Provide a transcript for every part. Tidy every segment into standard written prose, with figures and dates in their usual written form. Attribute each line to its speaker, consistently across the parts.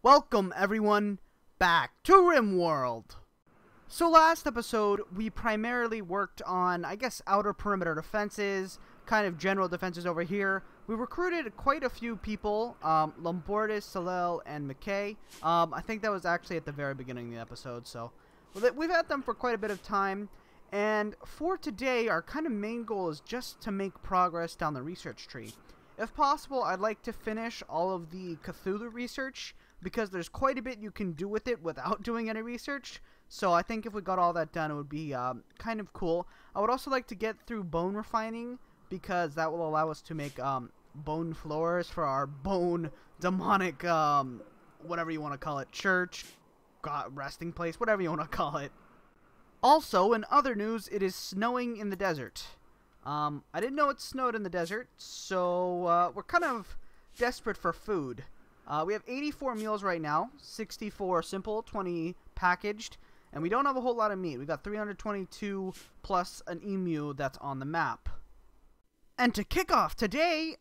Speaker 1: Welcome everyone back to Rimworld. So last episode we primarily worked on, I guess, outer perimeter defenses, kind of general defenses over here. We recruited quite a few people, Lombardis, Salel, and McKay. I think that was actually at the very beginning of the episode, so we've had them for quite a bit of time. And for today, our kind of main goal is just to make progress down the research tree. If possible, I'd like to finish all of the Cthulhu research, because there's quite a bit you can do with it without doing any research. So I think if we got all that done, it would be kind of cool. I would also like to get through bone refining, because that will allow us to make bone floors for our bone demonic, whatever you want to call it, church, god, resting place, whatever you want to call it. Also, in other news, it is snowing in the desert. I didn't know it snowed in the desert, so we're kind of desperate for food. We have 84 meals right now, 64 simple, 20 packaged, and we don't have a whole lot of meat. We got 322 plus an emu that's on the map. And to kick off today,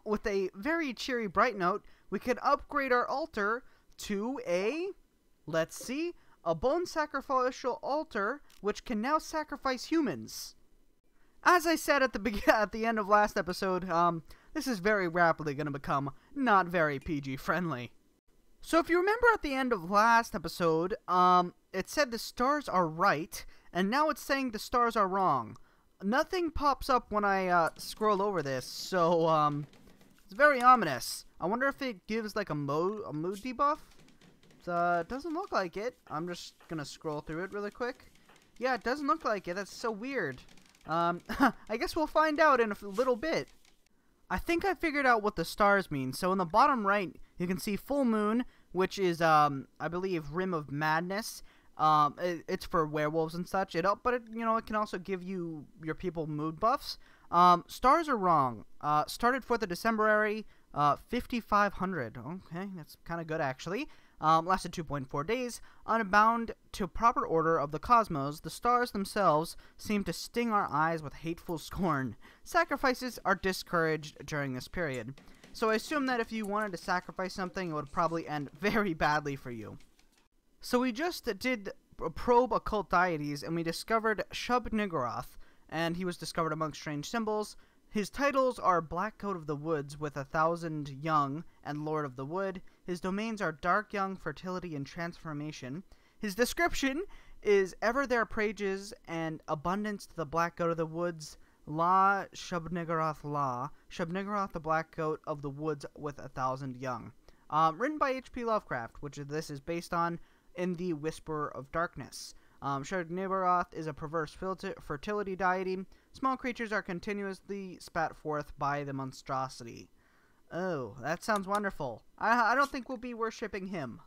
Speaker 1: with a very cheery bright note, we can upgrade our altar to let's see, a bone sacrificial altar, which can now sacrifice humans. As I said at the end of last episode, this is very rapidly going to become not very PG friendly. So if you remember at the end of last episode, it said the stars are right, and now it's saying the stars are wrong. Nothing pops up when I scroll over this, so it's very ominous. I wonder if it gives like a mood debuff. It doesn't look like it. I'm just gonna scroll through it really quick. Yeah, it doesn't look like it. That's so weird. I guess we'll find out in a little bit. I think I figured out what the stars mean. So in the bottom right, you can see full moon, which is, I believe, Rim of Madness. It's for werewolves and such. But it can also give your people mood buffs. Stars are wrong. Started 4th of December, 5,500. Okay, that's kind of good actually. Lasted 2.4 days. Unbound to proper order of the cosmos, the stars themselves seem to sting our eyes with hateful scorn. Sacrifices are discouraged during this period. So I assume that if you wanted to sacrifice something, it would probably end very badly for you. So we just did probe occult deities, and we discovered Shub-Niggurath, and he was discovered among strange symbols. His titles are Black Goat of the Woods with 1,000 young and Lord of the Wood. His domains are Dark Young, Fertility, and Transformation. His description is Ever there praises and abundance to the Black Goat of the Woods, La Shub-Niggurath La. Shub-Niggurath, the Black Goat of the Woods with 1,000 young. Written by H.P. Lovecraft, which this is based on in The Whisperer of Darkness. Shub-Niggurath is a perverse fertility deity. Small creatures are continuously spat forth by the monstrosity. Oh, that sounds wonderful. I don't think we'll be worshipping him.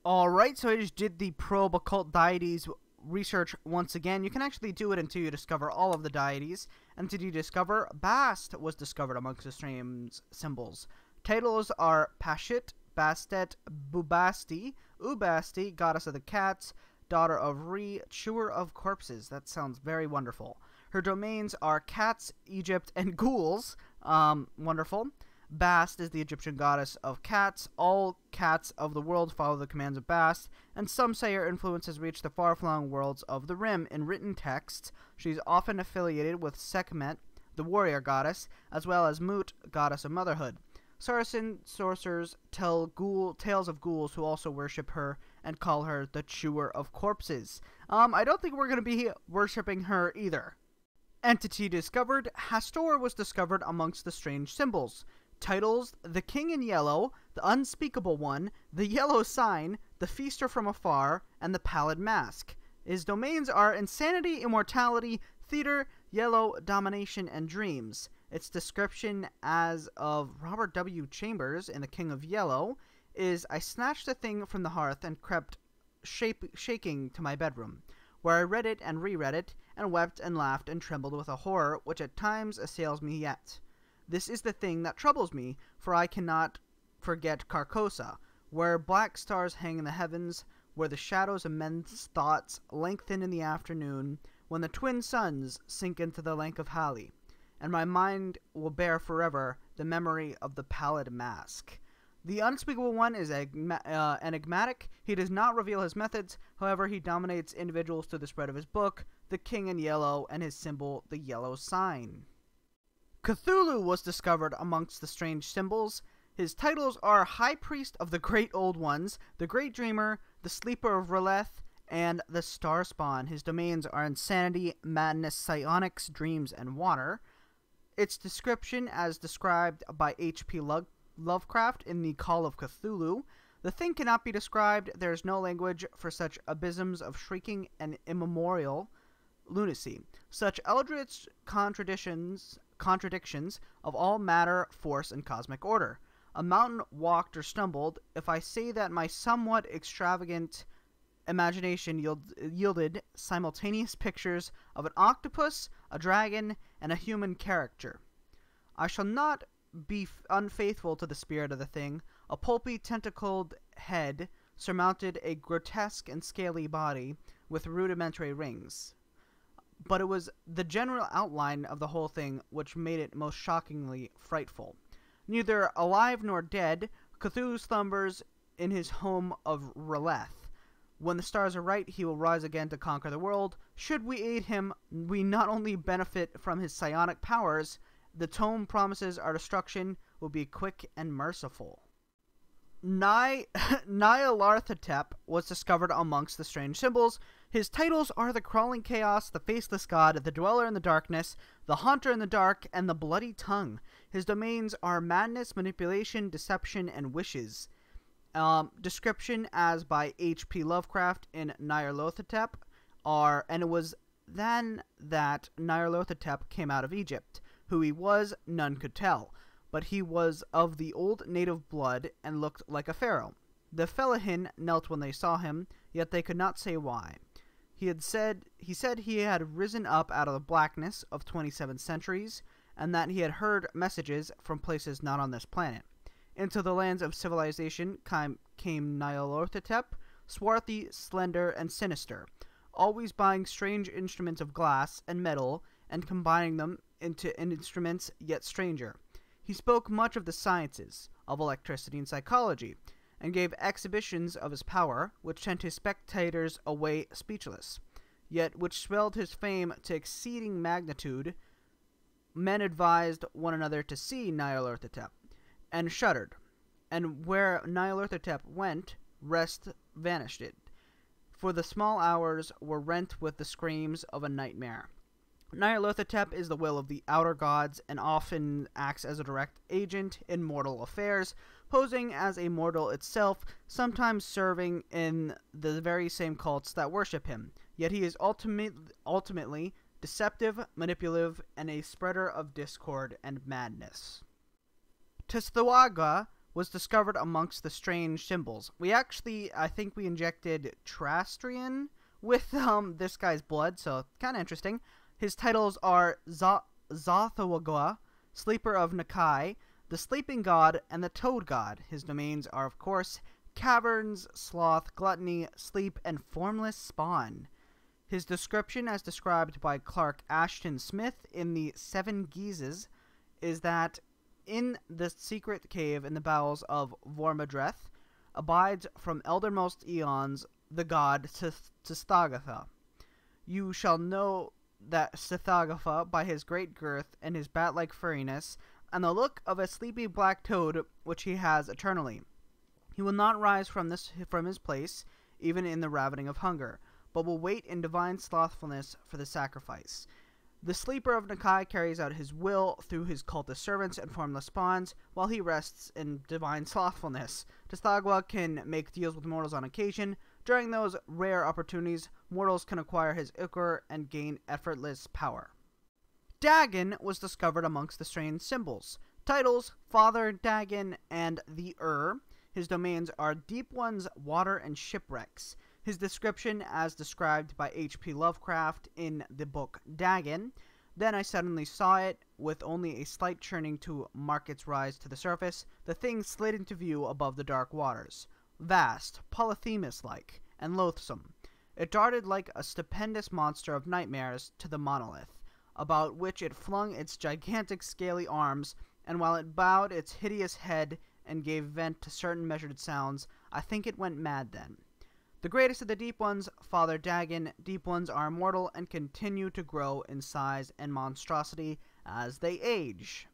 Speaker 1: Alright, so I just did the probe occult deities research once again. You can actually do it until you discover all of the deities. Until you discover Bast was discovered amongst the strange symbols. Titles are Pashit, Bastet, Bubasti, Ubasti, Goddess of the Cats, Daughter of Re, Chewer of Corpses. That sounds very wonderful. Her domains are Cats, Egypt, and Ghouls. Wonderful. Bast is the Egyptian goddess of cats. All cats of the world follow the commands of Bast, and some say her influence has reached the far-flung worlds of the Rim. In written texts, she's often affiliated with Sekhmet, the warrior goddess, as well as Mut, goddess of motherhood. Saracen sorcerers tell tales of ghouls who also worship her and call her the Chewer of Corpses. I don't think we're going to be worshipping her either. Entity discovered. Hastar was discovered amongst the strange symbols. Titles: The King in Yellow, The Unspeakable One, The Yellow Sign, The Feaster from Afar, and The Pallid Mask. His domains are Insanity, Immortality, Theater, Yellow, Domination, and Dreams. Its description as of Robert W. Chambers in The King of Yellow is, I snatched the thing from the hearth and crept shaking to my bedroom, where I read it and reread it, and wept and laughed and trembled with a horror which at times assails me yet. This is the thing that troubles me, for I cannot forget Carcosa, where black stars hang in the heavens, where the shadows of men's thoughts lengthen in the afternoon, when the twin suns sink into the lake of Hali, and my mind will bear forever the memory of the pallid mask. The Unspeakable One is enigmatic. He does not reveal his methods. However, he dominates individuals through the spread of his book, The King in Yellow, and his symbol, the yellow sign. Cthulhu was discovered amongst the strange symbols. His titles are High Priest of the Great Old Ones, the Great Dreamer, the Sleeper of Releth, and the Starspawn. His domains are insanity, madness, psionics, dreams, and water. Its description, as described by H.P. Lovecraft in The Call of Cthulhu: the thing cannot be described. There is no language for such abysms of shrieking and immemorial lunacy, such eldritch contradictions of all matter, force, and cosmic order. A mountain walked or stumbled. If I say that my somewhat extravagant imagination yielded simultaneous pictures of an octopus, a dragon, and a human character, I shall not be unfaithful to the spirit of the thing. A pulpy, tentacled head surmounted a grotesque and scaly body with rudimentary rings. But it was the general outline of the whole thing which made it most shockingly frightful. Neither alive nor dead, Cthulhu slumbers in his home of Releth. When the stars are right, he will rise again to conquer the world. Should we aid him, we not only benefit from his psionic powers, the tome promises our destruction will be quick and merciful. Nyarlathotep was discovered amongst the strange symbols. His titles are the Crawling Chaos, the Faceless God, the Dweller in the Darkness, the Haunter in the Dark, and the Bloody Tongue. His domains are madness, manipulation, deception, and wishes. Description as by H.P. Lovecraft in Nyarlathotep are, and it was then that Nyarlathotep came out of Egypt. Who he was, none could tell, but he was of the old native blood and looked like a pharaoh. The Fellahin knelt when they saw him, yet they could not say why. He said he had risen up out of the blackness of 27 centuries, and that he had heard messages from places not on this planet. Into the lands of civilization came Nyarlathotep, swarthy, slender, and sinister, always buying strange instruments of glass and metal and combining them into instruments yet stranger. He spoke much of the sciences, of electricity and psychology, and gave exhibitions of his power, which sent his spectators away speechless, yet which swelled his fame to exceeding magnitude. Men advised one another to see Nyarlathotep, and shuddered, and where Nyarlathotep went, rest vanished it, for the small hours were rent with the screams of a nightmare. Nyarlathotep is the will of the outer gods and often acts as a direct agent in mortal affairs, posing as a mortal itself, sometimes serving in the very same cults that worship him. Yet he is ultimately deceptive, manipulative, and a spreader of discord and madness. Tsathoggua was discovered amongst the strange symbols. I think we injected Trastrian with this guy's blood, so kind of interesting. His titles are Tsathoggua, Sleeper of Nakai, the Sleeping God, and the Toad God. His domains are, of course, caverns, sloth, gluttony, sleep, and formless spawn. His description, as described by Clark Ashton Smith in the Seven Guises, is that in the secret cave in the bowels of Vormadreth abides from eldermost eons the god Tsathoggua. You shall know that Tsathoggua by his great girth and his bat-like furriness, and the look of a sleepy black toad which he has eternally. He will not rise from his place, even in the ravening of hunger, but will wait in divine slothfulness for the sacrifice. The Sleeper of Nakai carries out his will through his cultist servants and formless spawns, while he rests in divine slothfulness. Tsathoggua can make deals with mortals on occasion. During those rare opportunities, mortals can acquire his ichor and gain effortless power. Dagon was discovered amongst the strange symbols. Titles: Father Dagon and the His domains are deep ones, water, and shipwrecks. His description, as described by H.P. Lovecraft in the book Dagon: then I suddenly saw it, with only a slight churning to mark its rise to the surface. The thing slid into view above the dark waters. Vast, Polyphemus-like, and loathsome. It darted like a stupendous monster of nightmares to the monolith, about which it flung its gigantic scaly arms, and while it bowed its hideous head and gave vent to certain measured sounds. I think it went mad then. The greatest of the Deep Ones, Father Dagon. Deep Ones are immortal and continue to grow in size and monstrosity as they age.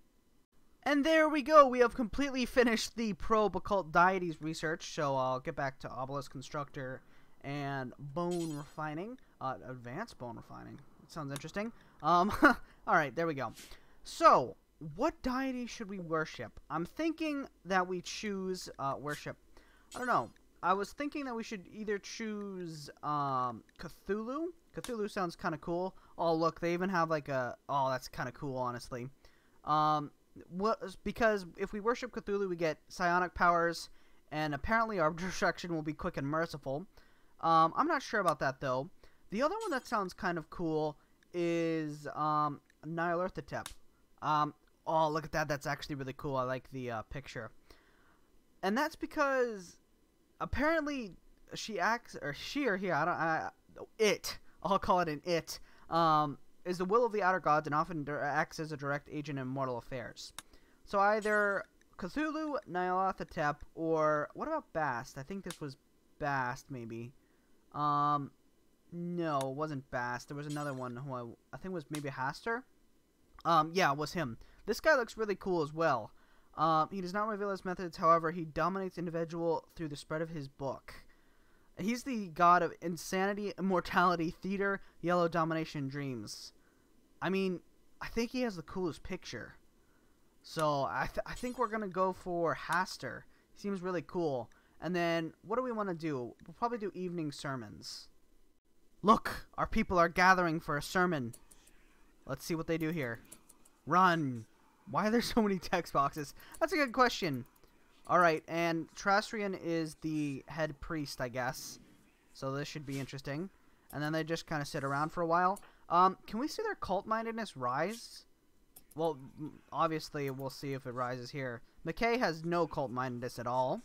Speaker 1: And there we go. We have completely finished the probe occult deities research. So I'll get back to Obelisk Constructor and bone refining. Advanced bone refining. That sounds interesting. Alright, there we go. So, what deity should we worship? I'm thinking that we choose, worship. I don't know. I was thinking that we should either choose, Cthulhu. Cthulhu sounds kind of cool. Oh, look, they even have like a, oh, that's kind of cool, honestly. Because if we worship Cthulhu, we get psionic powers, and apparently our destruction will be quick and merciful. I'm not sure about that, though. The other one that sounds kind of cool is, Nyarlathotep. Oh, look at that. That's actually really cool. I like the, picture. And that's because apparently she acts, or she or he, I'll call it an it, is the will of the outer gods and often acts as a direct agent in mortal affairs. So either Cthulhu, Nyarlathotep, or what about Bast? I think this was Bast, maybe. No, it wasn't Bast. There was another one who I think was maybe Hastar. Yeah, it was him. This guy looks really cool as well. He does not reveal his methods, however, he dominates individual through the spread of his book. He's the god of insanity, immortality, theater, yellow domination, dreams. I mean, I think he has the coolest picture. So, I think we're going to go for Hastar. He seems really cool. And then, what do we want to do? We'll probably do evening sermons. Look! Our people are gathering for a sermon. Let's see what they do here. Run! Why are there so many text boxes? That's a good question. Alright, and Trastrian is the head priest, I guess. So this should be interesting. And then they just kind of sit around for a while. Can we see their cult-mindedness rise? Well, obviously, we'll see if it rises here. McKay has no cult-mindedness at all.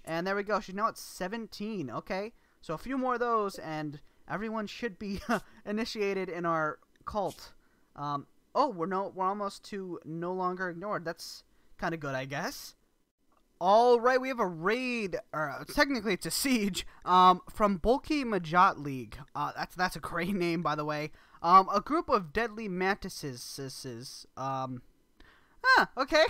Speaker 1: And there we go. She's now at 17. Okay. So a few more of those, and everyone should be initiated in our cult. Oh, we're almost to no longer ignored. That's kind of good, I guess. All right, we have a raid, or technically it's a siege, from Bulky Majot League. That's a great name, by the way. A group of deadly mantises, okay,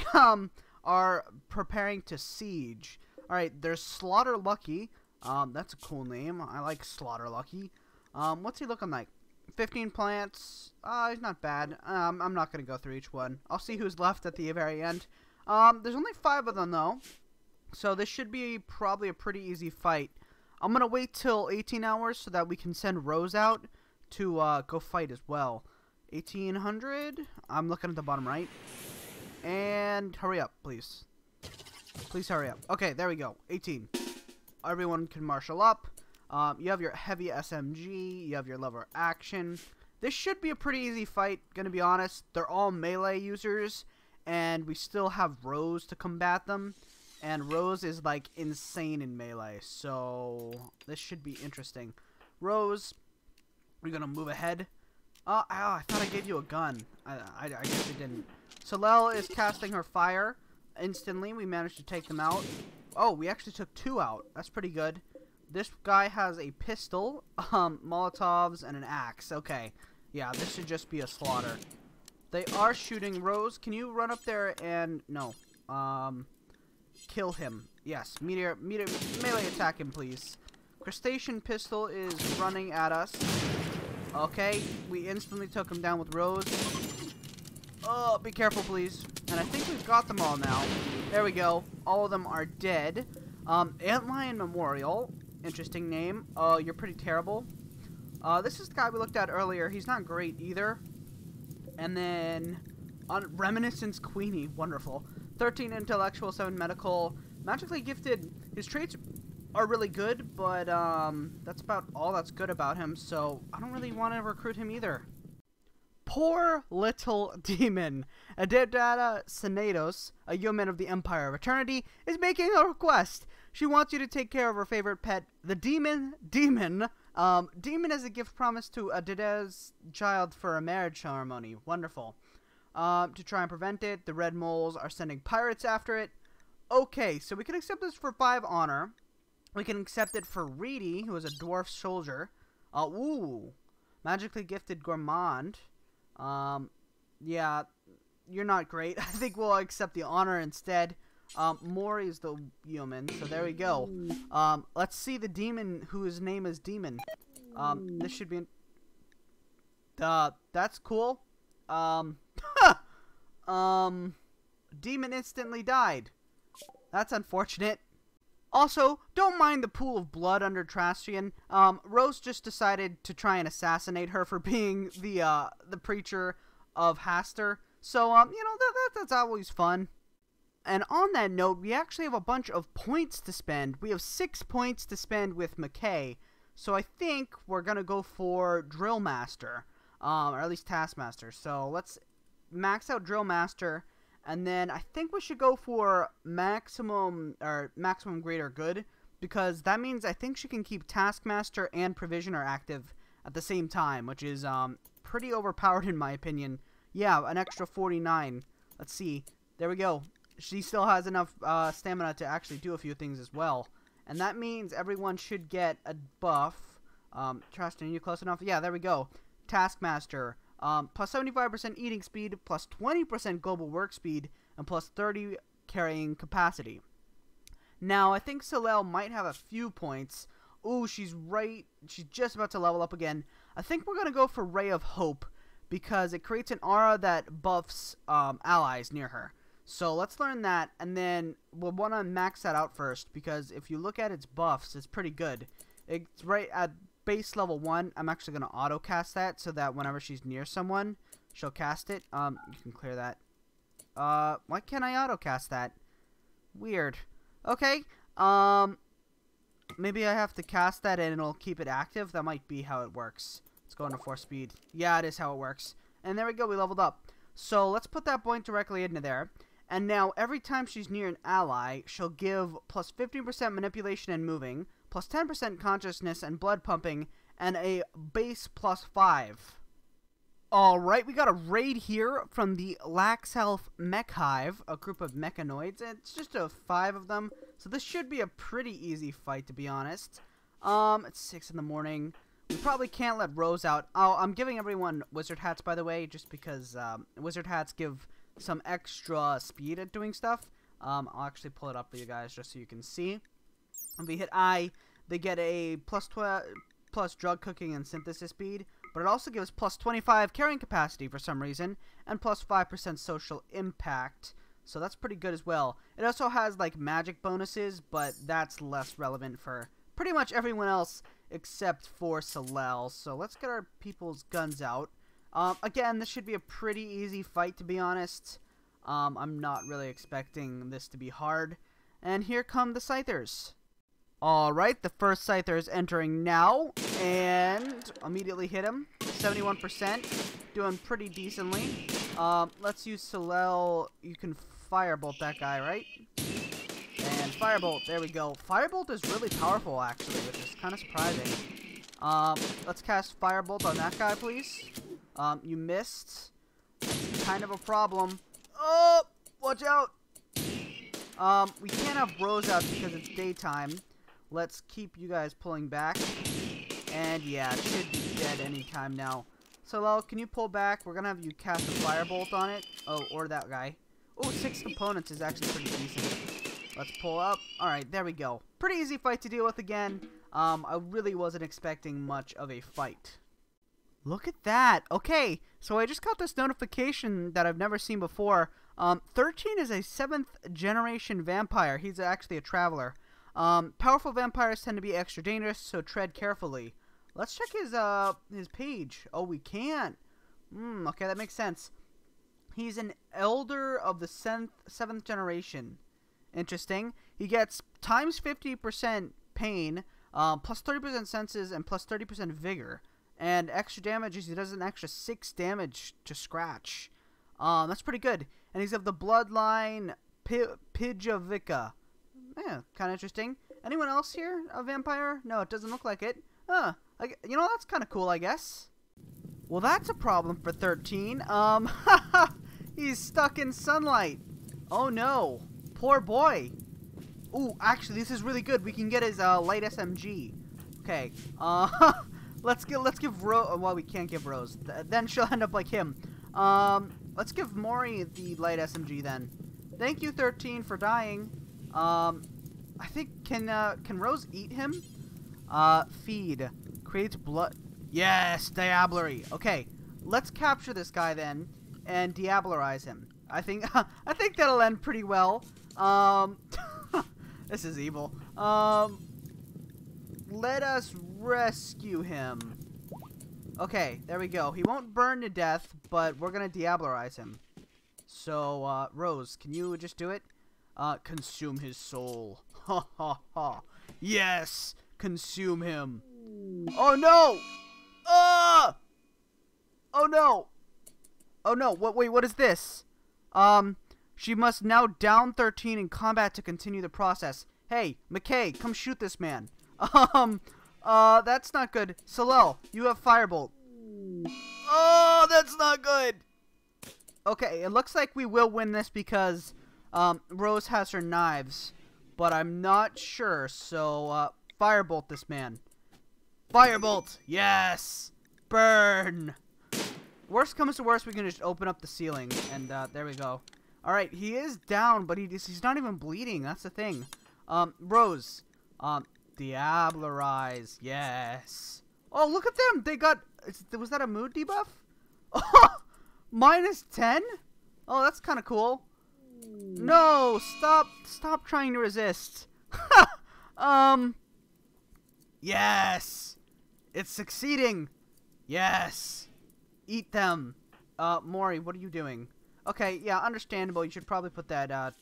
Speaker 1: are preparing to siege. All right, there's Slaughter Lucky. That's a cool name. I like Slaughter Lucky. What's he looking like? 15 plants. He's not bad. I'm not gonna go through each one. I'll see who's left at the very end. There's only 5 of them, though. So this should be probably a pretty easy fight. I'm going to wait till 18 hours so that we can send Rose out to go fight as well. 1800. I'm looking at the bottom right. And hurry up, please. Please hurry up. Okay, there we go. 18. Everyone can marshal up. You have your heavy SMG. You have your lever action. This should be a pretty easy fight, gonna be honest. They're all melee users. And we still have Rose to combat them. And Rose is, like, insane in melee. So, this should be interesting. Rose, we're going to move ahead. I thought I gave you a gun. I guess I didn't. Solel is casting her fire. Instantly, we managed to take them out. Oh, we actually took 2 out. That's pretty good. This guy has a pistol, Molotovs, and an axe. Okay. Yeah, this should just be a slaughter. They are shooting. Rose, can you run up there and... No. Kill him. Yes. Melee attack him, please. Crustacean pistol is running at us. Okay. We instantly took him down with Rose. Oh, be careful, please. And I think we've got them all now. There we go. All of them are dead. Antlion Memorial. Interesting name. Oh, you're pretty terrible. This is the guy we looked at earlier. He's not great either. And then Reminiscence Queenie, wonderful. 13 intellectual, 7 medical, magically gifted. His traits are really good, but that's about all that's good about him, so I don't really want to recruit him either. Poor little demon. Adeptata Senados, a yeoman of the Empire of Eternity, is making a request. She wants you to take care of her favorite pet, the demon. Demon is a gift promised to Adeda's child for a marriage ceremony. Wonderful. To try and prevent it, the Red Moles are sending pirates after it. Okay, so we can accept this for 5 honor. We can accept it for Reedy, who is a dwarf soldier. Ooh. Magically gifted gourmand. Yeah, you're not great. I think we'll accept the honor instead. Mori is the human, so there we go. Let's see the demon whose name is Demon. This should be... that's cool. Demon instantly died. That's unfortunate. Also, don't mind the pool of blood under Trastrian. Rose just decided to try and assassinate her for being the preacher of Hastar. So, you know, that's always fun. And on that note, we actually have a bunch of points to spend. We have 6 points to spend with McKay. So I think we're going to go for Drill Master. Or at least Taskmaster. So let's max out Drill Master. And then I think we should go for maximum greater good, because that means I think she can keep Taskmaster and Provisioner active at the same time, which is pretty overpowered in my opinion. Yeah, an extra 49. Let's see. There we go. She still has enough stamina to actually do a few things as well. And that means everyone should get a buff. Trustin, are you close enough? Yeah, there we go. Taskmaster. Plus 75% eating speed, plus 20% global work speed, and plus 30 carrying capacity. Now, I think Salel might have a few points. Ooh, she's just about to level up again. I think we're going to go for Ray of Hope, because it creates an aura that buffs allies near her. So let's learn that, and then we'll want to max that out first, because if you look at its buffs, it's pretty good. It's right at base level 1. I'm actually going to auto cast that so that whenever she's near someone, she'll cast it. You can clear that. Why can't I auto cast that? Weird. Okay. Maybe I have to cast that and it'll keep it active. That might be how it works. Let's go into 4 speed. Yeah, it is how it works. And there we go. We leveled up. So let's put that point directly into there. And now every time she's near an ally, she'll give plus 50% manipulation and moving, plus 10% consciousness and blood pumping, and a base plus 5. Alright, we got a raid here from the Laxelf Mech Hive, a group of mechanoids. It's just 5 of them, so this should be a pretty easy fight, to be honest. It's 6 in the morning. We probably can't let Rose out. Oh, I'm giving everyone wizard hats, by the way, just because wizard hats give some extra speed at doing stuff. I'll actually pull it up for you guys just so you can see. If we hit I, they get a plus drug cooking and synthesis speed, but it also gives plus 25 carrying capacity for some reason, and plus 5% social impact. So that's pretty good as well. It also has like magic bonuses, but that's less relevant for pretty much everyone else except for Salel. So let's get our people's guns out. Again, this should be a pretty easy fight, to be honest. I'm not really expecting this to be hard. And here come the Scythers. Alright, the first Scyther is entering now, and immediately hit him. 71%, doing pretty decently. Let's use Salel. You can firebolt that guy, right? And firebolt, there we go. Firebolt is really powerful, actually, which is kind of surprising. Let's cast firebolt on that guy, please. You missed. That's kind of a problem. Oh, watch out. We can't have Rose out because it's daytime. Let's keep you guys pulling back. And yeah, it should be dead anytime now. So, can you pull back? We're gonna have you cast a firebolt on it. Oh, or that guy. Oh, 6 components is actually pretty decent. Let's pull up. Alright, there we go. Pretty easy fight to deal with again. I really wasn't expecting much of a fight. Look at that. Okay, so I just got this notification that I've never seen before. 13 is a 7th generation vampire. He's actually a traveler. Powerful vampires tend to be extra dangerous, so tread carefully. Let's check his page. Oh, we can't. Okay, that makes sense. He's an elder of the 7th generation. Interesting. He gets times 50% pain, plus 30% senses, and plus 30% vigor. And extra damage is he does an extra 6 damage to scratch. That's pretty good. And he's of the bloodline Pijovica. Yeah, kind of interesting. Anyone else here a vampire? No, it doesn't look like it. You know, that's kind of cool, I guess. Well, that's a problem for 13. He's stuck in sunlight. Oh no. Poor boy. Ooh, actually, this is really good. We can get his light SMG. Okay. Let's give Rose. Well, we can't give Rose. Then she'll end up like him. Let's give Mori the light SMG then. Thank you, 13, for dying. I think can Rose eat him? Feed creates blood. Yes, Diablery. Okay, let's capture this guy then and diablerize him. I think I think that'll end pretty well. This is evil. Let us rescue him. Okay, there we go. He won't burn to death, but we're gonna diablerize him. So, Rose, can you just do it? Consume his soul. Ha ha ha. Yes! Consume him. Oh no! Oh no! Oh no, wait, what is this? She must now down 13 in combat to continue the process. Hey, McKay, come shoot this man. That's not good. Salel, you have Firebolt. Oh, that's not good. Okay, it looks like we will win this because, Rose has her knives. But I'm not sure, so, Firebolt this man. Firebolt! Yes! Burn! Worst comes to worst, we can just open up the ceiling, and, there we go. Alright, he is down, but he's not even bleeding, that's the thing. Rose, Diablerize, yes. Oh, look at them! They got, was that a mood debuff? Oh, -10? Oh, that's kind of cool. No, stop trying to resist. Yes! It's succeeding! Yes! Eat them! Mori, what are you doing? Okay, yeah, understandable. You should probably put that,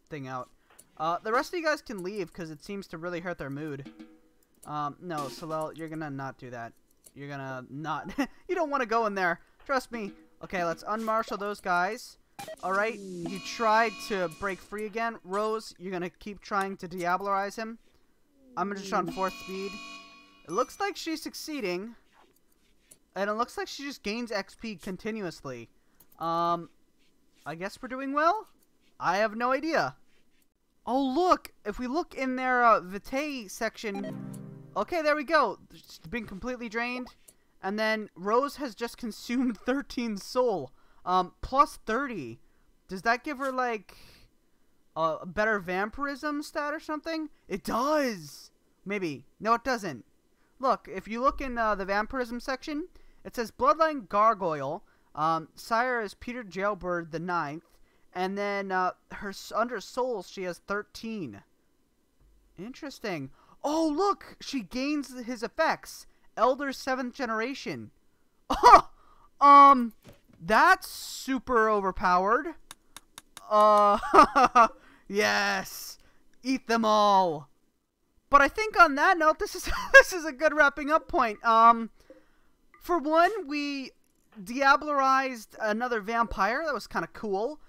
Speaker 1: thing out. The rest of you guys can leave, because it seems to really hurt their mood. No, Salel, you're gonna not do that. You're gonna not... You don't want to go in there. Trust me. Okay, let's unmarshal those guys. Alright, he tried to break free again. Rose, you're gonna keep trying to diablerize him. I'm just on 4th speed. It looks like she's succeeding. And it looks like she just gains XP continuously. I guess we're doing well? I have no idea. Oh, look! If we look in their Vitae section... Okay, there we go. It's been completely drained. And then Rose has just consumed 13 soul. Plus 30. Does that give her, like, a better vampirism stat or something? It does! Maybe. No, it doesn't. Look, if you look in the vampirism section, it says Bloodline Gargoyle. Sire is Peter Jailbird the 9th. And then her under souls, she has 13. Interesting. Oh, look! She gains his effects. Elder 7th generation. Oh! That's super overpowered. Yes! Eat them all! But I think on that note, this is a good wrapping up point. For one, we diablerized another vampire. That was kind of cool.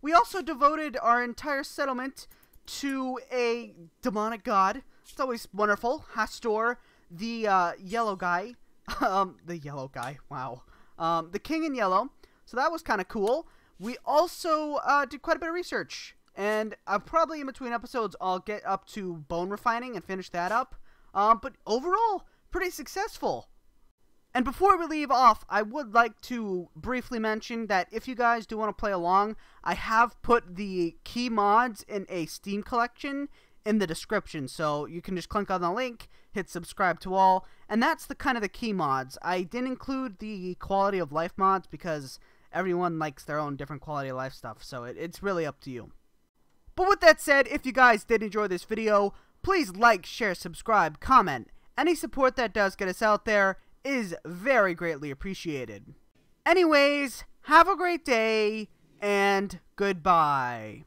Speaker 1: We also devoted our entire settlement to a demonic god. It's always wonderful. Hastar, the yellow guy. The yellow guy. Wow. The king in yellow. So that was kind of cool. We also did quite a bit of research. And probably in between episodes, I'll get up to bone refining and finish that up. But overall, pretty successful. And before we leave off, I would like to briefly mention that if you guys do want to play along, I have put the key mods in a Steam collection in the description. So you can just click on the link, hit subscribe to all, and that's the kind of the key mods. I didn't include the quality of life mods because everyone likes their own different quality of life stuff. So it's really up to you. But with that said, if you guys did enjoy this video, please like, share, subscribe, comment. Any support that does get us out there is very greatly appreciated. Anyways, have a great day, and goodbye.